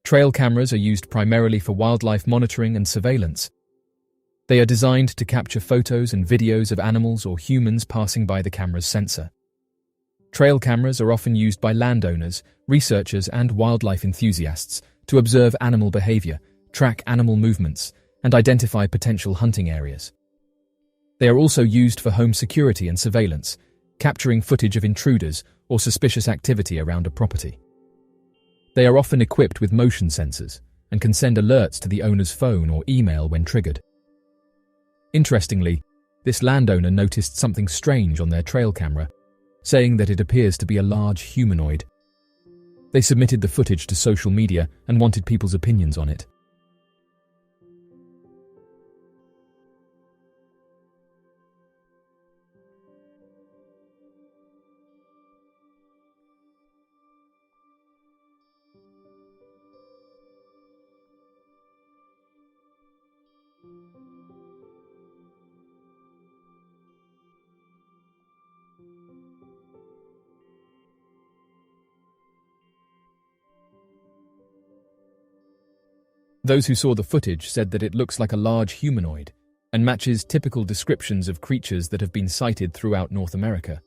Trail cameras are used primarily for wildlife monitoring and surveillance. They are designed to capture photos and videos of animals or humans passing by the camera's sensor. Trail cameras are often used by landowners, researchers, and wildlife enthusiasts to observe animal behavior, track animal movements, and identify potential hunting areas. They are also used for home security and surveillance, capturing footage of intruders or suspicious activity around a property. They are often equipped with motion sensors and can send alerts to the owner's phone or email when triggered. Interestingly, this landowner noticed something strange on their trail camera, saying that it appears to be a large humanoid. They submitted the footage to social media and wanted people's opinions on it. Those who saw the footage said that it looks like a large humanoid and matches typical descriptions of creatures that have been sighted throughout North America.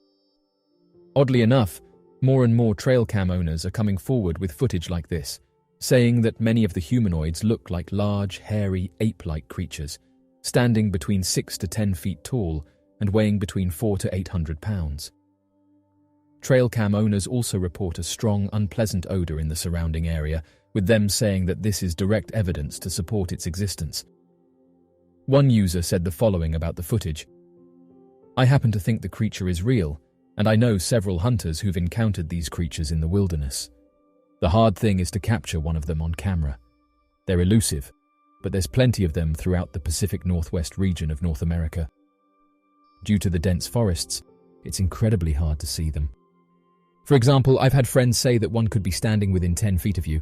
Oddly enough, more and more trail cam owners are coming forward with footage like this, saying that many of the humanoids look like large, hairy, ape-like creatures, standing between 6 to 10 feet tall and weighing between 4 to 800 pounds. Trail cam owners also report a strong, unpleasant odor in the surrounding area, with them saying that this is direct evidence to support its existence. One user said the following about the footage: "I happen to think the creature is real, and I know several hunters who've encountered these creatures in the wilderness. The hard thing is to capture one of them on camera. They're elusive, but there's plenty of them throughout the Pacific Northwest region of North America. Due to the dense forests, it's incredibly hard to see them. For example, I've had friends say that one could be standing within 10 feet of you,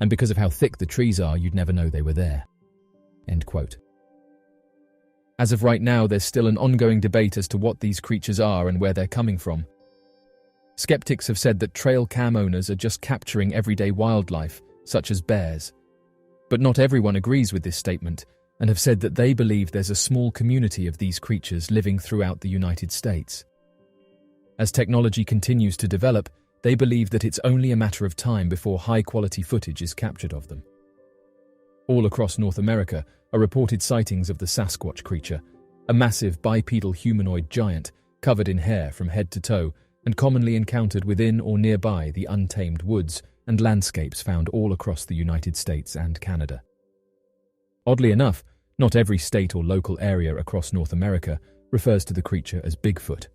and because of how thick the trees are, you'd never know they were there." End quote. As of right now, there's still an ongoing debate as to what these creatures are and where they're coming from. Skeptics have said that trail cam owners are just capturing everyday wildlife, such as bears. But not everyone agrees with this statement, and have said that they believe there's a small community of these creatures living throughout the United States. As technology continues to develop, they believe that it's only a matter of time before high-quality footage is captured of them. All across North America are reported sightings of the Sasquatch creature, a massive bipedal humanoid giant covered in hair from head to toe and commonly encountered within or nearby the untamed woods and landscapes found all across the United States and Canada. Oddly enough, not every state or local area across North America refers to the creature as Bigfoot.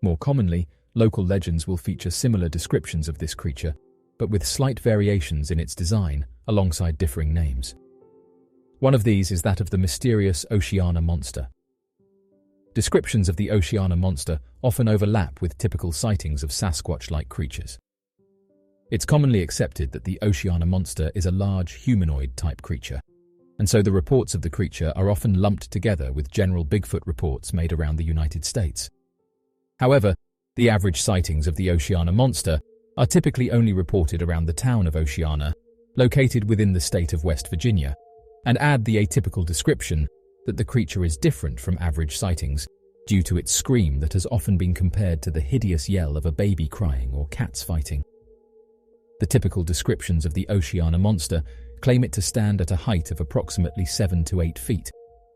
More commonly, local legends will feature similar descriptions of this creature, but with slight variations in its design alongside differing names. One of these is that of the mysterious Oceana Monster. Descriptions of the Oceana Monster often overlap with typical sightings of Sasquatch-like creatures. It's commonly accepted that the Oceana Monster is a large humanoid-type creature, and so the reports of the creature are often lumped together with general Bigfoot reports made around the United States. However, the average sightings of the Oceana Monster are typically only reported around the town of Oceana, located within the state of West Virginia, and add the atypical description that the creature is different from average sightings due to its scream that has often been compared to the hideous yell of a baby crying or cats fighting. The typical descriptions of the Oceana Monster claim it to stand at a height of approximately 7 to 8 feet,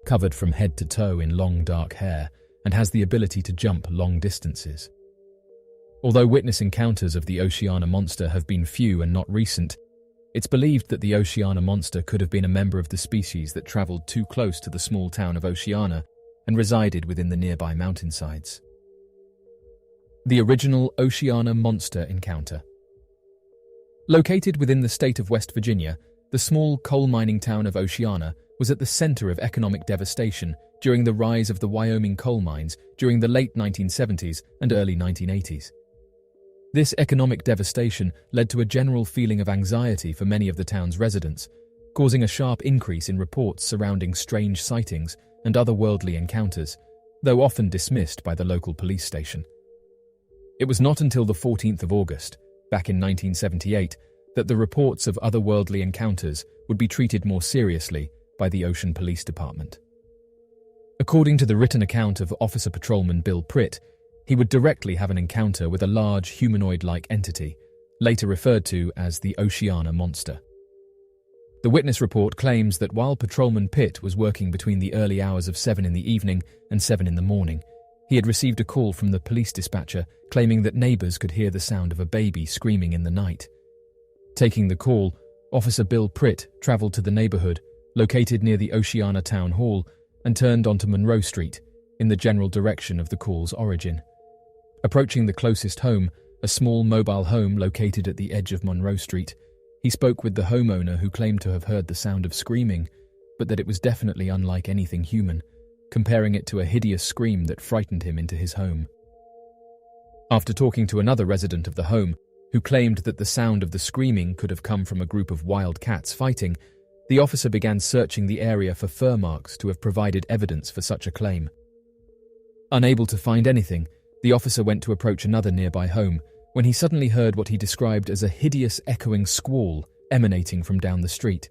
covered from head to toe in long dark hair, and has the ability to jump long distances. Although witness encounters of the Oceana Monster have been few and not recent, it's believed that the Oceana Monster could have been a member of the species that traveled too close to the small town of Oceana and resided within the nearby mountainsides. The original Oceana Monster encounter. Located within the state of West Virginia, the small coal mining town of Oceana was at the center of economic devastation during the rise of the Wyoming coal mines during the late 1970s and early 1980s. This economic devastation led to a general feeling of anxiety for many of the town's residents, causing a sharp increase in reports surrounding strange sightings and otherworldly encounters, though often dismissed by the local police station. It was not until the 14th of August, back in 1978, that the reports of otherworldly encounters would be treated more seriously by the Ocean Police Department. According to the written account of Officer Patrolman Bill Pritt, he would directly have an encounter with a large humanoid-like entity, later referred to as the Oceana Monster. The witness report claims that while Patrolman Pritt was working between the early hours of 7 in the evening and 7 in the morning, he had received a call from the police dispatcher claiming that neighbors could hear the sound of a baby screaming in the night. Taking the call, Officer Bill Pritt traveled to the neighborhood, located near the Oceana Town Hall, and turned onto Monroe Street, in the general direction of the call's origin. Approaching the closest home, a small mobile home located at the edge of Monroe Street, he spoke with the homeowner who claimed to have heard the sound of screaming, but that it was definitely unlike anything human, comparing it to a hideous scream that frightened him into his home. After talking to another resident of the home, who claimed that the sound of the screaming could have come from a group of wild cats fighting, the officer began searching the area for fur marks to have provided evidence for such a claim. Unable to find anything, the officer went to approach another nearby home when he suddenly heard what he described as a hideous echoing squall emanating from down the street.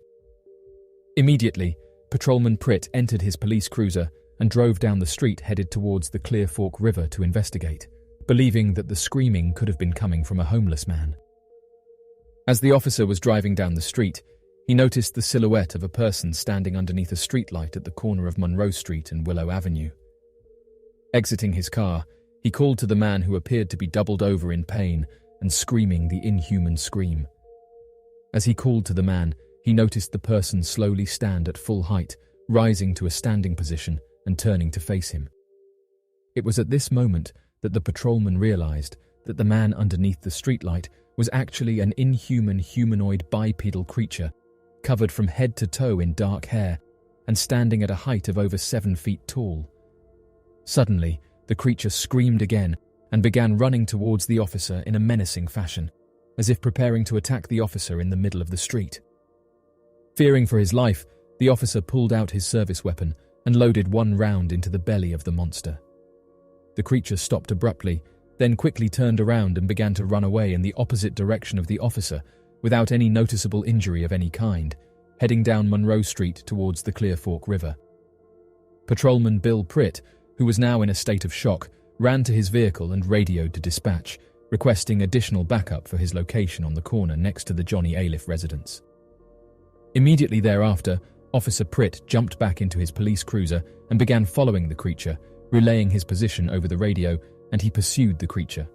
Immediately, Patrolman Pritt entered his police cruiser and drove down the street headed towards the Clear Fork River to investigate, believing that the screaming could have been coming from a homeless man. As the officer was driving down the street, he noticed the silhouette of a person standing underneath a streetlight at the corner of Monroe Street and Willow Avenue. Exiting his car, he called to the man who appeared to be doubled over in pain and screaming the inhuman scream. As he called to the man, he noticed the person slowly stand at full height, rising to a standing position and turning to face him. It was at this moment that the patrolman realized that the man underneath the streetlight was actually an inhuman humanoid bipedal creature, covered from head to toe in dark hair and standing at a height of over 7 feet tall. Suddenly, the creature screamed again and began running towards the officer in a menacing fashion, as if preparing to attack the officer in the middle of the street. Fearing for his life, the officer pulled out his service weapon and loaded 1 round into the belly of the monster. The creature stopped abruptly, then quickly turned around and began to run away in the opposite direction of the officer without any noticeable injury of any kind, heading down Monroe Street towards the Clear Fork River. Patrolman Bill Pritt, who was now in a state of shock, ran to his vehicle and radioed to dispatch, requesting additional backup for his location on the corner next to the Johnny Aliff residence. Immediately thereafter, Officer Pritt jumped back into his police cruiser and began following the creature, relaying his position over the radio, and he pursued the creature.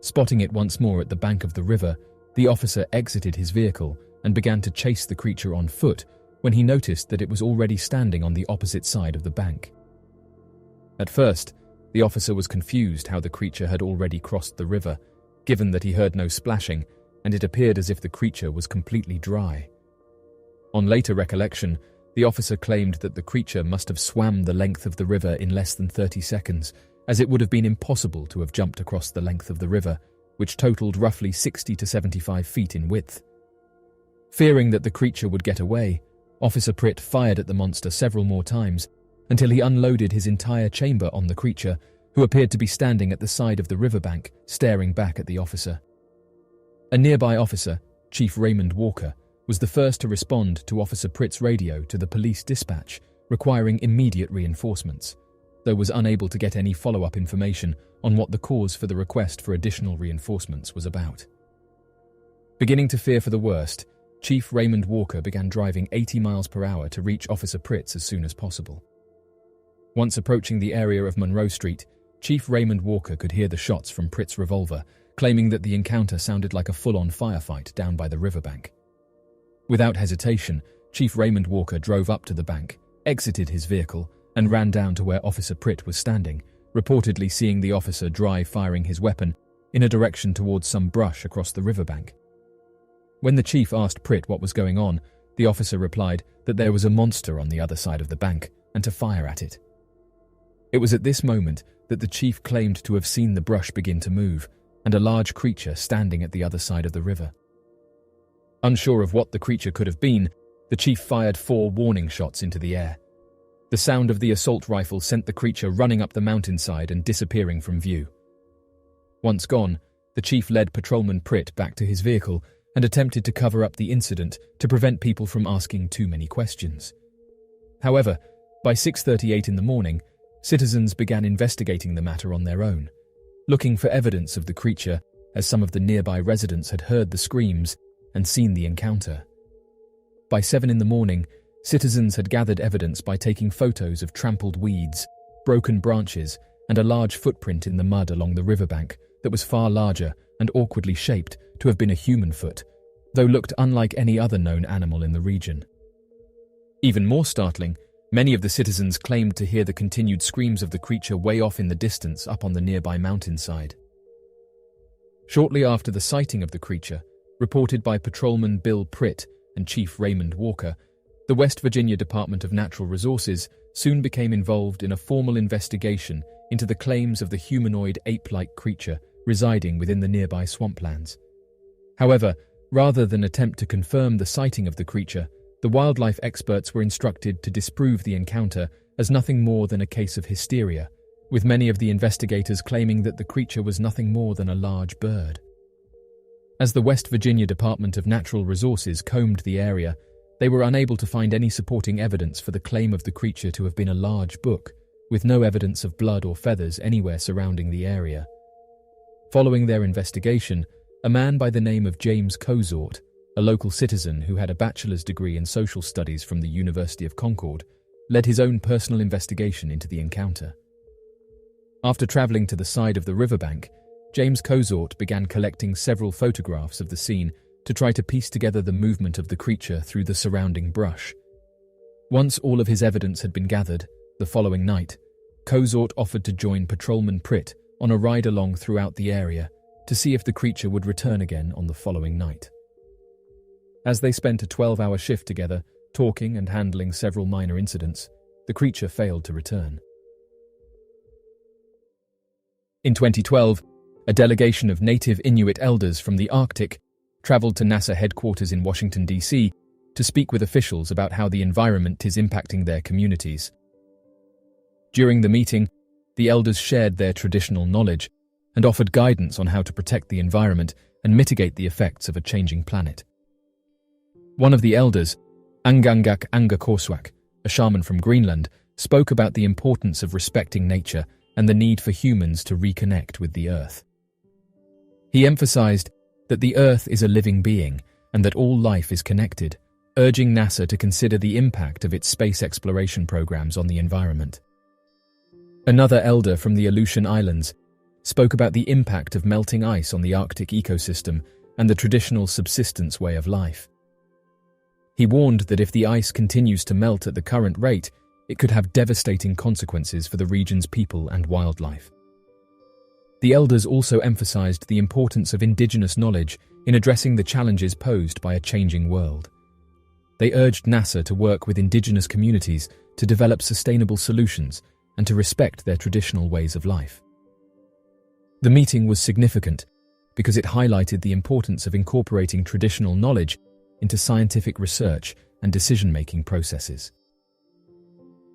Spotting it once more at the bank of the river, the officer exited his vehicle and began to chase the creature on foot when he noticed that it was already standing on the opposite side of the bank. At first, the officer was confused how the creature had already crossed the river, given that he heard no splashing, and it appeared as if the creature was completely dry. On later recollection, the officer claimed that the creature must have swam the length of the river in less than 30 seconds, as it would have been impossible to have jumped across the length of the river, which totaled roughly 60 to 75 feet in width. Fearing that the creature would get away, Officer Pritt fired at the monster several more times until he unloaded his entire chamber on the creature, who appeared to be standing at the side of the riverbank, staring back at the officer. A nearby officer, Chief Raymond Walker, was the first to respond to Officer Pritt's radio to the police dispatch, requiring immediate reinforcements, though was unable to get any follow-up information on what the cause for the request for additional reinforcements was about. Beginning to fear for the worst, Chief Raymond Walker began driving 80 miles per hour to reach Officer Pritt as soon as possible. Once approaching the area of Monroe Street, Chief Raymond Walker could hear the shots from Pritt's revolver, claiming that the encounter sounded like a full-on firefight down by the riverbank. Without hesitation, Chief Raymond Walker drove up to the bank, exited his vehicle, and ran down to where Officer Pritt was standing, reportedly seeing the officer dry firing his weapon in a direction towards some brush across the riverbank. When the chief asked Pritt what was going on, the officer replied that there was a monster on the other side of the bank and to fire at it. It was at this moment that the chief claimed to have seen the brush begin to move and a large creature standing at the other side of the river. Unsure of what the creature could have been, the chief fired 4 warning shots into the air. The sound of the assault rifle sent the creature running up the mountainside and disappearing from view. Once gone, the chief led Patrolman Pritt back to his vehicle and attempted to cover up the incident to prevent people from asking too many questions. However, by 6:38 in the morning, citizens began investigating the matter on their own, looking for evidence of the creature, as some of the nearby residents had heard the screams and seen the encounter. By 7 in the morning, citizens had gathered evidence by taking photos of trampled weeds, broken branches, and a large footprint in the mud along the riverbank that was far larger and awkwardly shaped to have been a human foot, though looked unlike any other known animal in the region. Even more startling, many of the citizens claimed to hear the continued screams of the creature way off in the distance up on the nearby mountainside. Shortly after the sighting of the creature, reported by Patrolman Bill Pritt and Chief Raymond Walker, the West Virginia Department of Natural Resources soon became involved in a formal investigation into the claims of the humanoid ape-like creature residing within the nearby swamplands. However, rather than attempt to confirm the sighting of the creature, the wildlife experts were instructed to disprove the encounter as nothing more than a case of hysteria, with many of the investigators claiming that the creature was nothing more than a large bird. As the West Virginia Department of Natural Resources combed the area, they were unable to find any supporting evidence for the claim of the creature to have been a large book, with no evidence of blood or feathers anywhere surrounding the area. Following their investigation, a man by the name of James Cozort, a local citizen who had a bachelor's degree in social studies from the University of Concord, led his own personal investigation into the encounter. After traveling to the side of the riverbank, James Cozort began collecting several photographs of the scene to try to piece together the movement of the creature through the surrounding brush. Once all of his evidence had been gathered, the following night, Cozort offered to join Patrolman Pritt on a ride along throughout the area to see if the creature would return again on the following night. As they spent a 12-hour shift together, talking and handling several minor incidents, the creature failed to return. In 2012, a delegation of native Inuit elders from the Arctic traveled to NASA headquarters in Washington, D.C. to speak with officials about how the environment is impacting their communities. During the meeting, the elders shared their traditional knowledge and offered guidance on how to protect the environment and mitigate the effects of a changing planet. One of the elders, Angangak Angakorswak, a shaman from Greenland, spoke about the importance of respecting nature and the need for humans to reconnect with the Earth. He emphasized that the Earth is a living being and that all life is connected, urging NASA to consider the impact of its space exploration programs on the environment. Another elder from the Aleutian Islands spoke about the impact of melting ice on the Arctic ecosystem and the traditional subsistence way of life. He warned that if the ice continues to melt at the current rate, it could have devastating consequences for the region's people and wildlife. The elders also emphasized the importance of indigenous knowledge in addressing the challenges posed by a changing world. They urged NASA to work with indigenous communities to develop sustainable solutions and to respect their traditional ways of life. The meeting was significant because it highlighted the importance of incorporating traditional knowledge into scientific research and decision-making processes.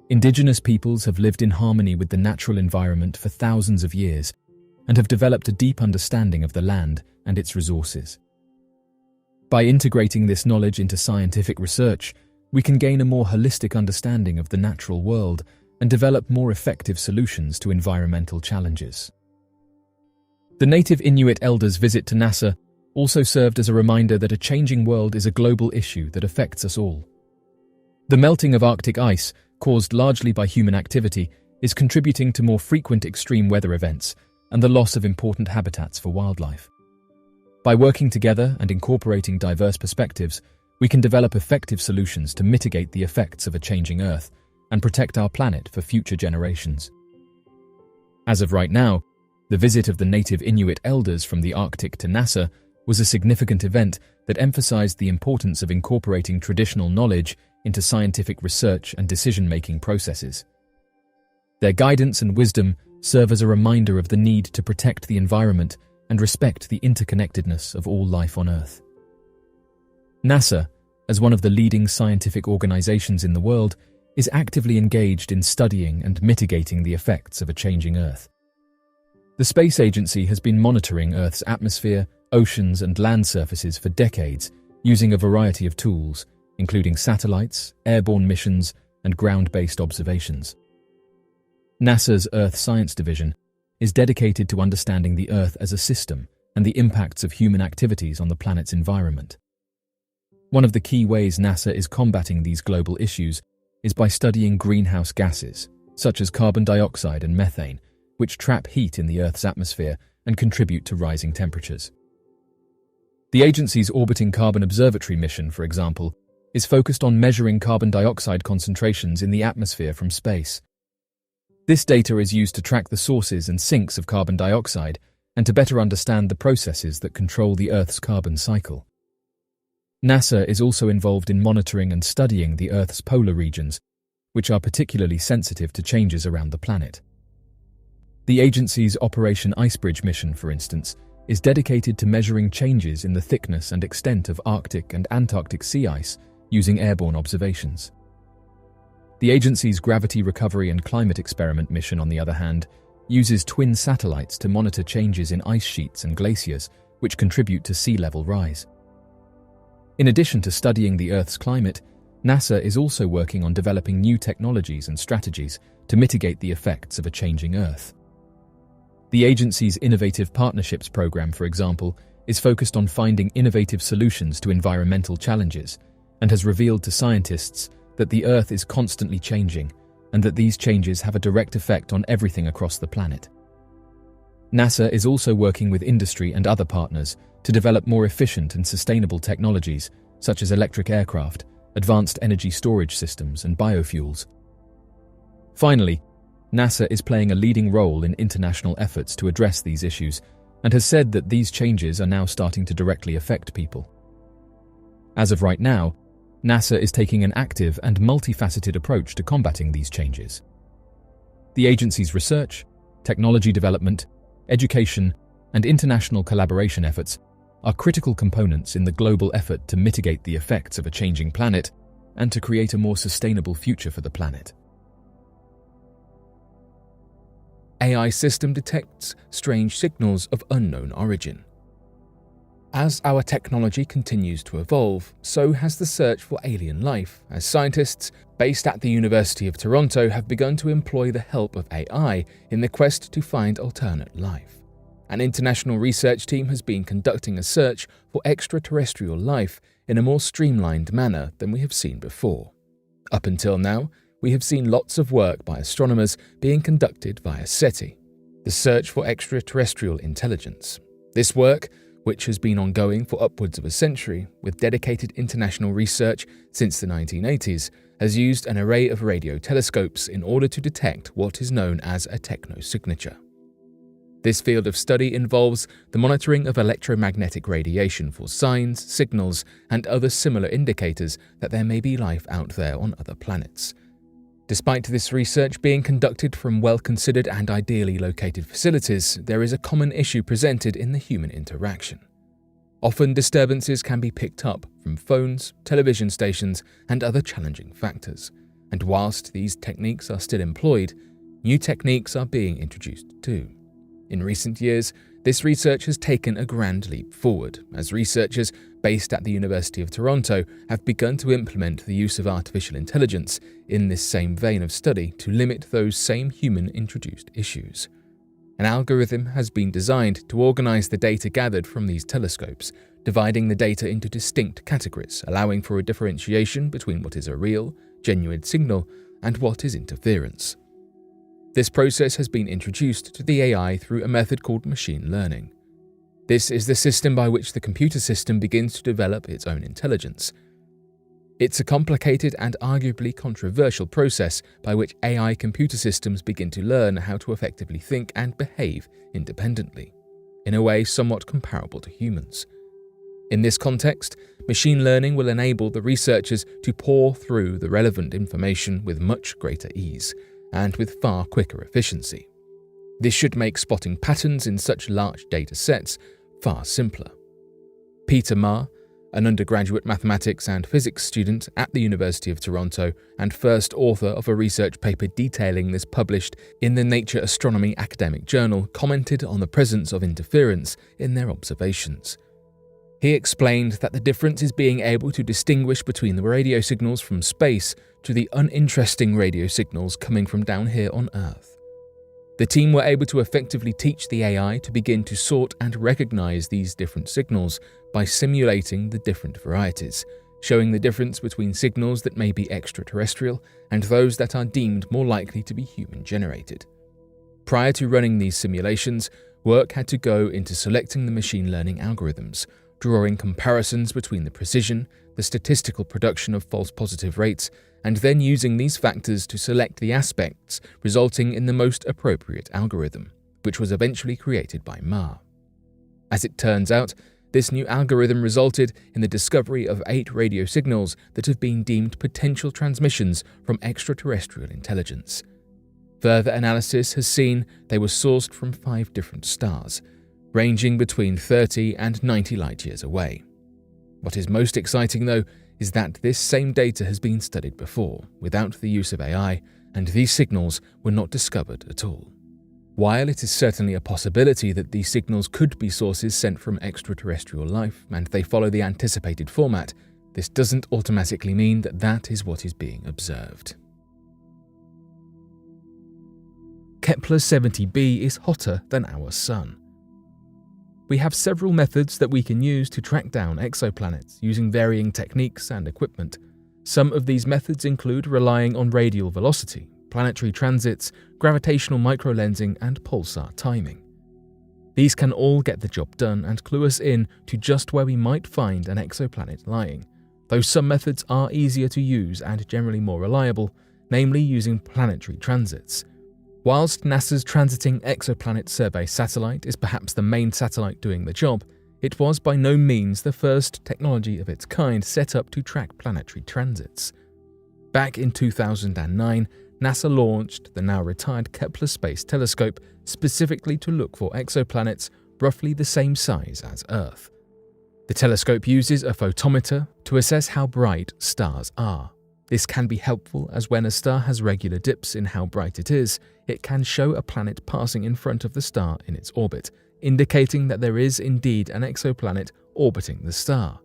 Indigenous peoples have lived in harmony with the natural environment for thousands of years and have developed a deep understanding of the land and its resources. By integrating this knowledge into scientific research, we can gain a more holistic understanding of the natural world and develop more effective solutions to environmental challenges. The native Inuit elders' visit to NASA also served as a reminder that a changing world is a global issue that affects us all. The melting of Arctic ice, caused largely by human activity, is contributing to more frequent extreme weather events and the loss of important habitats for wildlife. By working together and incorporating diverse perspectives, we can develop effective solutions to mitigate the effects of a changing Earth and protect our planet for future generations. As of right now, the visit of the native Inuit elders from the Arctic to NASA was a significant event that emphasized the importance of incorporating traditional knowledge into scientific research and decision-making processes. Their guidance and wisdom serve as a reminder of the need to protect the environment and respect the interconnectedness of all life on Earth. NASA, as one of the leading scientific organizations in the world, is actively engaged in studying and mitigating the effects of a changing Earth. The space agency has been monitoring Earth's atmosphere, oceans and land surfaces for decades using a variety of tools, including satellites, airborne missions, and ground-based observations. NASA's Earth Science Division is dedicated to understanding the Earth as a system and the impacts of human activities on the planet's environment. One of the key ways NASA is combating these global issues is by studying greenhouse gases, such as carbon dioxide and methane, which trap heat in the Earth's atmosphere and contribute to rising temperatures. The agency's Orbiting Carbon Observatory mission, for example, is focused on measuring carbon dioxide concentrations in the atmosphere from space. This data is used to track the sources and sinks of carbon dioxide and to better understand the processes that control the Earth's carbon cycle. NASA is also involved in monitoring and studying the Earth's polar regions, which are particularly sensitive to changes around the planet. The agency's Operation Icebridge mission, for instance, is dedicated to measuring changes in the thickness and extent of Arctic and Antarctic sea ice using airborne observations. The agency's Gravity Recovery and Climate Experiment mission, on the other hand, uses twin satellites to monitor changes in ice sheets and glaciers, which contribute to sea level rise. In addition to studying the Earth's climate, NASA is also working on developing new technologies and strategies to mitigate the effects of a changing Earth. The agency's Innovative Partnerships program, for example, is focused on finding innovative solutions to environmental challenges and has revealed to scientists that the Earth is constantly changing and that these changes have a direct effect on everything across the planet. NASA is also working with industry and other partners to develop more efficient and sustainable technologies such as electric aircraft, advanced energy storage systems, and biofuels. Finally, NASA is playing a leading role in international efforts to address these issues and has said that these changes are now starting to directly affect people. As of right now, NASA is taking an active and multifaceted approach to combating these changes. The agency's research, technology development, education, and international collaboration efforts are critical components in the global effort to mitigate the effects of a changing planet and to create a more sustainable future for the planet. AI system detects strange signals of unknown origin. As our technology continues to evolve, so has the search for alien life, as scientists based at the University of Toronto have begun to employ the help of AI in the quest to find alternate life. An international research team has been conducting a search for extraterrestrial life in a more streamlined manner than we have seen before. Up until now, we have seen lots of work by astronomers being conducted via SETI, the Search for Extraterrestrial Intelligence. This work, which has been ongoing for upwards of a century with dedicated international research since the 1980s, has used an array of radio telescopes in order to detect what is known as a technosignature. This field of study involves the monitoring of electromagnetic radiation for signs, signals, and other similar indicators that there may be life out there on other planets. Despite this research being conducted from well-considered and ideally located facilities, there is a common issue presented in the human interaction. Often disturbances can be picked up from phones, television stations, and other challenging factors. And whilst these techniques are still employed, new techniques are being introduced too. In recent years, this research has taken a grand leap forward, as researchers based at the University of Toronto have begun to implement the use of artificial intelligence in this same vein of study to limit those same human-introduced issues. An algorithm has been designed to organize the data gathered from these telescopes, dividing the data into distinct categories, allowing for a differentiation between what is a real, genuine signal and what is interference. This process has been introduced to the AI through a method called machine learning. This is the system by which the computer system begins to develop its own intelligence. It's a complicated and arguably controversial process by which AI computer systems begin to learn how to effectively think and behave independently, in a way somewhat comparable to humans. In this context, machine learning will enable the researchers to pore through the relevant information with much greater ease, and with far quicker efficiency. This should make spotting patterns in such large data sets far simpler. Peter Ma, an undergraduate mathematics and physics student at the University of Toronto and first author of a research paper detailing this published in the Nature Astronomy academic journal, commented on the presence of interference in their observations. He explained that the difference is being able to distinguish between the radio signals from space to the uninteresting radio signals coming from down here on Earth. The team were able to effectively teach the AI to begin to sort and recognize these different signals by simulating the different varieties, showing the difference between signals that may be extraterrestrial and those that are deemed more likely to be human-generated. Prior to running these simulations, work had to go into selecting the machine learning algorithms, drawing comparisons between the precision, the statistical production of false positive rates, and then using these factors to select the aspects resulting in the most appropriate algorithm, which was eventually created by Ma. As it turns out, this new algorithm resulted in the discovery of 8 radio signals that have been deemed potential transmissions from extraterrestrial intelligence. Further analysis has seen they were sourced from 5 different stars, ranging between 30 and 90 light-years away. What is most exciting, though, is that this same data has been studied before, without the use of AI, and these signals were not discovered at all. While it is certainly a possibility that these signals could be sources sent from extraterrestrial life, and they follow the anticipated format, this doesn't automatically mean that that is what is being observed. Kepler 70b is hotter than our Sun. We have several methods that we can use to track down exoplanets using varying techniques and equipment. Some of these methods include relying on radial velocity, planetary transits, gravitational microlensing, and pulsar timing. These can all get the job done and clue us in to just where we might find an exoplanet lying, though some methods are easier to use and generally more reliable, namely using planetary transits. Whilst NASA's Transiting Exoplanet Survey satellite is perhaps the main satellite doing the job, it was by no means the first technology of its kind set up to track planetary transits. Back in 2009, NASA launched the now-retired Kepler Space Telescope specifically to look for exoplanets roughly the same size as Earth. The telescope uses a photometer to assess how bright stars are. This can be helpful as when a star has regular dips in how bright it is, it can show a planet passing in front of the star in its orbit, indicating that there is indeed an exoplanet orbiting the star.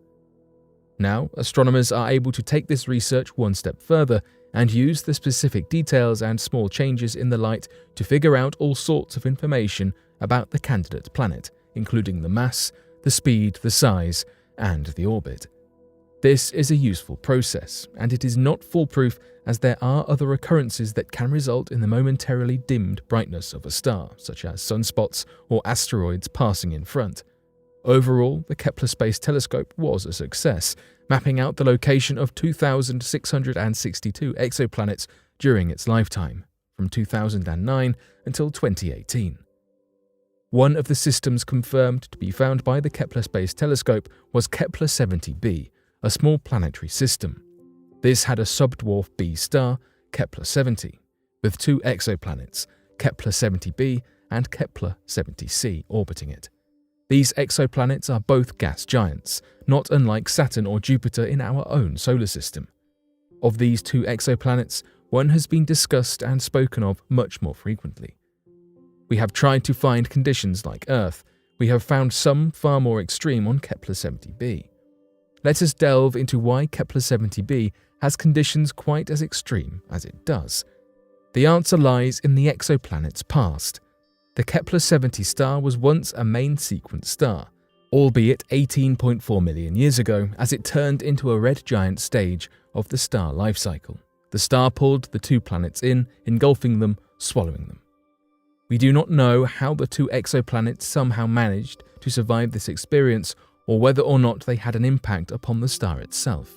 Now, astronomers are able to take this research one step further and use the specific details and small changes in the light to figure out all sorts of information about the candidate planet, including the mass, the speed, the size, and the orbit. This is a useful process, and it is not foolproof as there are other occurrences that can result in the momentarily dimmed brightness of a star, such as sunspots or asteroids passing in front. Overall, the Kepler Space Telescope was a success, mapping out the location of 2,662 exoplanets during its lifetime, from 2009 until 2018. One of the systems confirmed to be found by the Kepler Space Telescope was Kepler 70b, a small planetary system. This had a subdwarf B star, Kepler 70, with 2 exoplanets, Kepler 70b and Kepler 70c, orbiting it. These exoplanets are both gas giants, not unlike Saturn or Jupiter in our own solar system. Of these 2 exoplanets, one has been discussed and spoken of much more frequently. We have tried to find conditions like Earth. We have found some far more extreme on Kepler 70b. Let us delve into why Kepler 70b has conditions quite as extreme as it does. The answer lies in the exoplanet's past. The Kepler 70 star was once a main sequence star, albeit 18.4 million years ago, as it turned into a red giant stage of the star life cycle. The star pulled the 2 planets in, engulfing them, swallowing them. We do not know how the 2 exoplanets somehow managed to survive this experience, or whether or not they had an impact upon the star itself.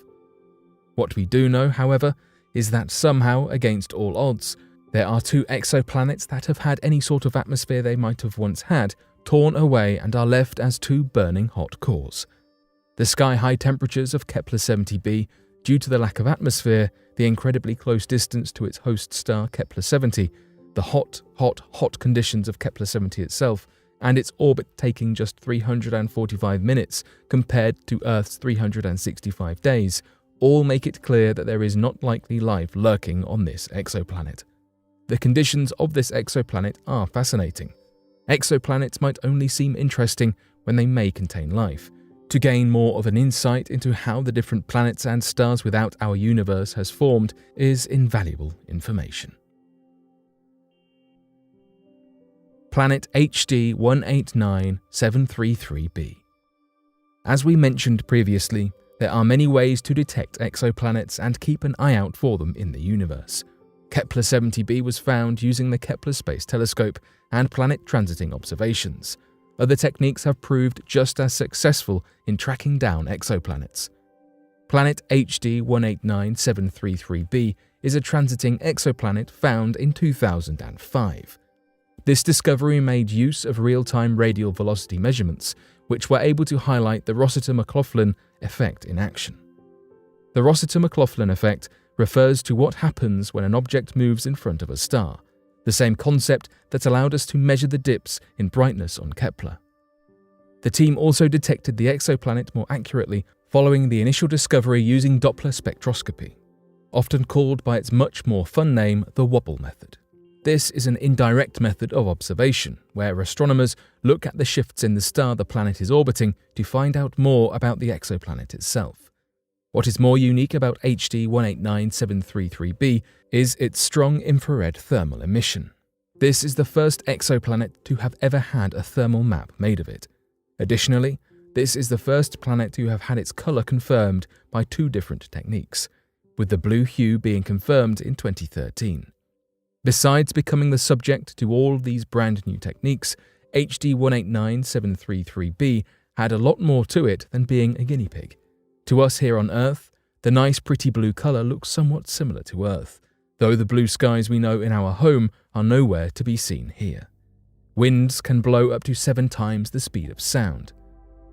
What we do know, however, is that somehow, against all odds, there are 2 exoplanets that have had any sort of atmosphere they might have once had torn away and are left as 2 burning hot cores. The sky-high temperatures of Kepler 70b, due to the lack of atmosphere, the incredibly close distance to its host star Kepler 70, the hot conditions of Kepler 70 itself, and its orbit taking just 345 minutes compared to Earth's 365 days, all make it clear that there is not likely life lurking on this exoplanet. The conditions of this exoplanet are fascinating. Exoplanets might only seem interesting when they may contain life. To gain more of an insight into how the different planets and stars without our universe has formed is invaluable information. Planet HD 189733b. As we mentioned previously, there are many ways to detect exoplanets and keep an eye out for them in the universe. Kepler 70b was found using the Kepler Space Telescope and planet transiting observations. Other techniques have proved just as successful in tracking down exoplanets. Planet HD 189733b is a transiting exoplanet found in 2005. This discovery made use of real-time radial velocity measurements, which were able to highlight the Rossiter-McLaughlin effect in action. The Rossiter-McLaughlin effect refers to what happens when an object moves in front of a star, the same concept that allowed us to measure the dips in brightness on Kepler. The team also detected the exoplanet more accurately following the initial discovery using Doppler spectroscopy, often called by its much more fun name, the wobble method. This is an indirect method of observation, where astronomers look at the shifts in the star the planet is orbiting to find out more about the exoplanet itself. What is more unique about HD 189733b is its strong infrared thermal emission. This is the first exoplanet to have ever had a thermal map made of it. Additionally, this is the first planet to have had its color confirmed by two different techniques, with the blue hue being confirmed in 2013. Besides becoming the subject to all these brand new techniques, HD 189733b had a lot more to it than being a guinea pig. To us here on Earth, the nice pretty blue colour looks somewhat similar to Earth, though the blue skies we know in our home are nowhere to be seen here. Winds can blow up to 7 times the speed of sound.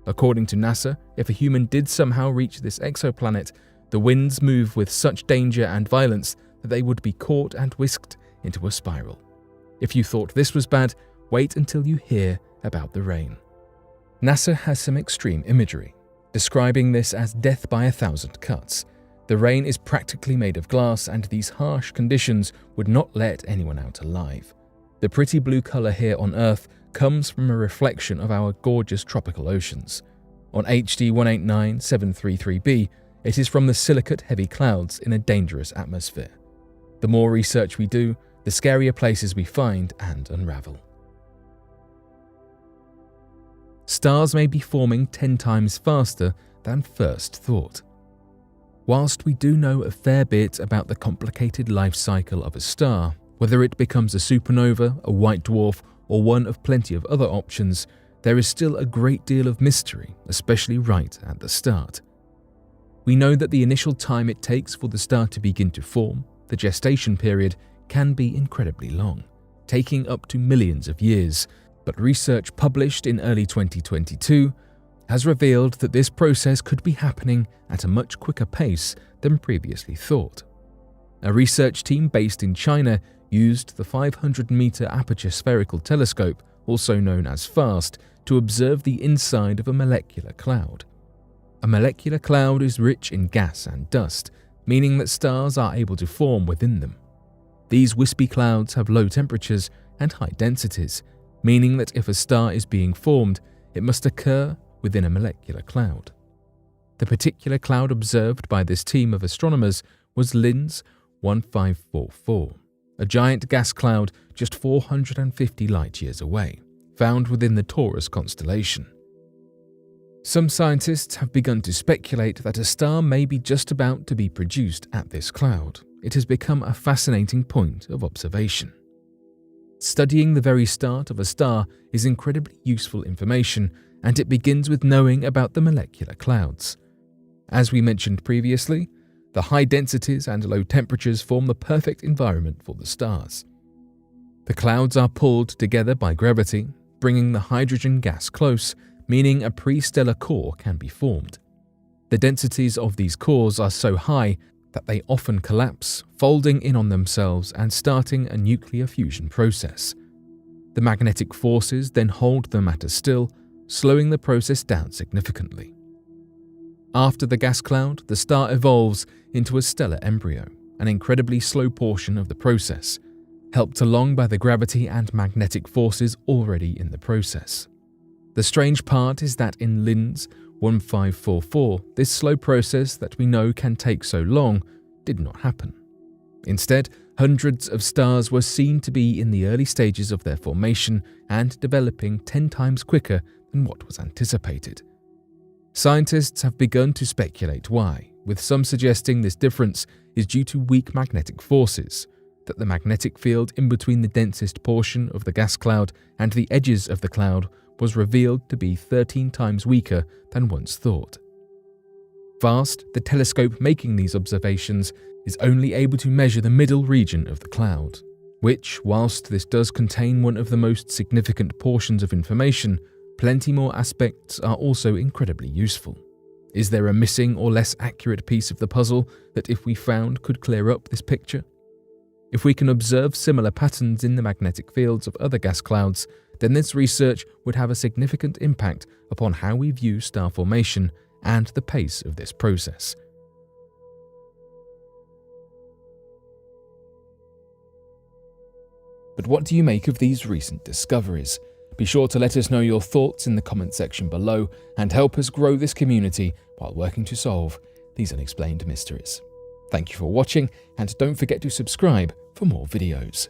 According to NASA, if a human did somehow reach this exoplanet, the winds move with such danger and violence that they would be caught and whisked into a spiral. If you thought this was bad, wait until you hear about the rain. NASA has some extreme imagery, describing this as death by 1,000 cuts. The rain is practically made of glass, and these harsh conditions would not let anyone out alive. The pretty blue colour here on Earth comes from a reflection of our gorgeous tropical oceans. On HD 189733b, it is from the silicate heavy clouds in a dangerous atmosphere. The more research we do, the scarier places we find and unravel. Stars may be forming 10 times faster than first thought. Whilst we do know a fair bit about the complicated life cycle of a star, whether it becomes a supernova, a white dwarf, or one of plenty of other options, there is still a great deal of mystery, especially right at the start. We know that the initial time it takes for the star to begin to form, the gestation period, can be incredibly long, taking up to millions of years, but research published in early 2022 has revealed that this process could be happening at a much quicker pace than previously thought. A research team based in China used the 500-meter aperture spherical telescope, also known as FAST, to observe the inside of a molecular cloud. A molecular cloud is rich in gas and dust, meaning that stars are able to form within them. These wispy clouds have low temperatures and high densities, meaning that if a star is being formed, it must occur within a molecular cloud. The particular cloud observed by this team of astronomers was LINS 1544, a giant gas cloud just 450 light-years away, found within the Taurus constellation. Some scientists have begun to speculate that a star may be just about to be produced at this cloud. It has become a fascinating point of observation. Studying the very start of a star is incredibly useful information, and it begins with knowing about the molecular clouds. As we mentioned previously, the high densities and low temperatures form the perfect environment for the stars. The clouds are pulled together by gravity, bringing the hydrogen gas close, meaning a pre-stellar core can be formed. The densities of these cores are so high that they often collapse, folding in on themselves and starting a nuclear fusion process. The The magnetic forces then hold the matter still, slowing the process down significantly. After the gas cloud, the star evolves into a stellar embryo, an incredibly slow portion of the process, helped along by the gravity and magnetic forces already in the process. The strange part is that in LINS 1544, this slow process that we know can take so long did not happen. Instead, hundreds of stars were seen to be in the early stages of their formation and developing 10 times quicker than what was anticipated. Scientists have begun to speculate why, with some suggesting this difference is due to weak magnetic forces, that the magnetic field in between the densest portion of the gas cloud and the edges of the cloud was revealed to be 13 times weaker than once thought. FAST, the telescope making these observations, is only able to measure the middle region of the cloud, which, whilst this does contain one of the most significant portions of information, plenty more aspects are also incredibly useful. Is there a missing or less accurate piece of the puzzle that, if we found, could clear up this picture? If we can observe similar patterns in the magnetic fields of other gas clouds, then this research would have a significant impact upon how we view star formation and the pace of this process. But what do you make of these recent discoveries? Be sure to let us know your thoughts in the comment section below and help us grow this community while working to solve these unexplained mysteries. Thank you for watching, and don't forget to subscribe for more videos.